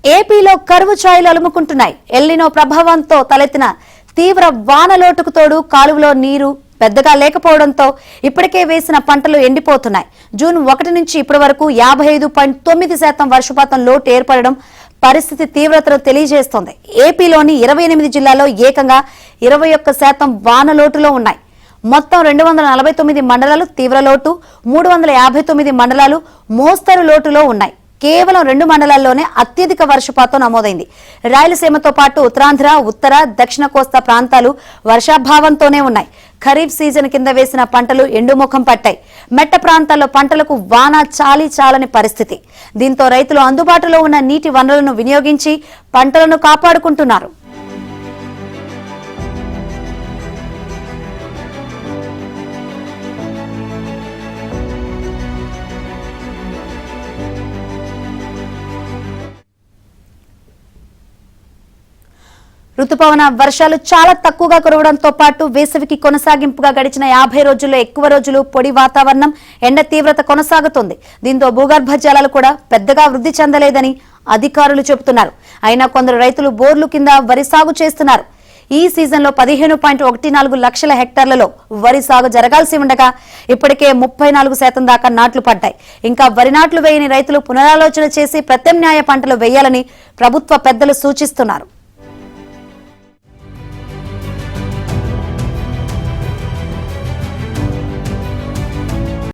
ఏపీలో కరువు ఛాయలు అలుముకుంటున్నాయి. ఎల్నినో ప్రభావంతో తలెత్తిన తీవ్ర వానలోటుకు తోడు కాలువలో నీరు పెద్దగా లేకపోవడంతో ఇప్పటికే వేసిన పంటలు ఎండిపోతున్నాయి. జూన్ 1 నుంచి ఇప్పటి వరకు 55.9% వర్షపాతం లోటు ఏర్పడడం పరిస్థితి తీవ్రతను తెలియజేస్తోంది. ఏపీలోని 28 జిల్లాల్లో ఏకంగా 21% వానలోటులో ఉన్నాయి. మొత్తం 249 మండలాలు తీవ్ర లోటు, 359 మండలాలు మోస్తరు లోటులో ఉన్నాయి. కేవలం 2 మండలాల్లోనే అత్యధిక వర్షపాతం నమోదైంది. రాయలసీమతో పాటు ఉత్తరాంధ్ర, ఉత్తర, దక్షిణ కోస్తా ప్రాంతాలు వర్షాభావంతోనే ఉన్నాయి. ఖరీఫ్ సీజన్ కింద వేసిన పంటలు ఎండుముఖం పట్టాయి. మెట్ట ప్రాంతాల్లో పంటలకు వాన చాలని పరిస్థితి. దీంతో రైతులు అందుబాటులో ఉన్న నీటి వనరులను వినియోగించి పంటలను కాపాడుకుంటున్నారు. రుతుపవన వర్షాలు చాలా తక్కువగా కురవడంతో పాటు వేసవికి కొనసాగింపుగా గడిచిన 50 రోజుల్లో ఎక్కువ రోజులు పొడి వాతావరణం, ఎండ తీవ్రత కొనసాగుతుంది. దీంతో భూగర్భ జలాలు కూడా పెద్దగా వృద్ధి చెందలేదని అధికారులు చెబుతున్నారు. అయినా కొందరు రైతులు బోర్లు కింద వరి సాగు చేస్తున్నారు. ఈ సీజన్లో 15.14 లక్షల హెక్టార్లలో వరి సాగు జరగాల్సి ఉండగా ఇప్పటికే 34% దాకా నాట్లు పడ్డాయి. ఇంకా వరి నాట్లు వేయని రైతులు పునరాలోచన చేసి ప్రత్యామ్నాయ పంటలు వేయాలని ప్రభుత్వ పెద్దలు సూచిస్తున్నారు.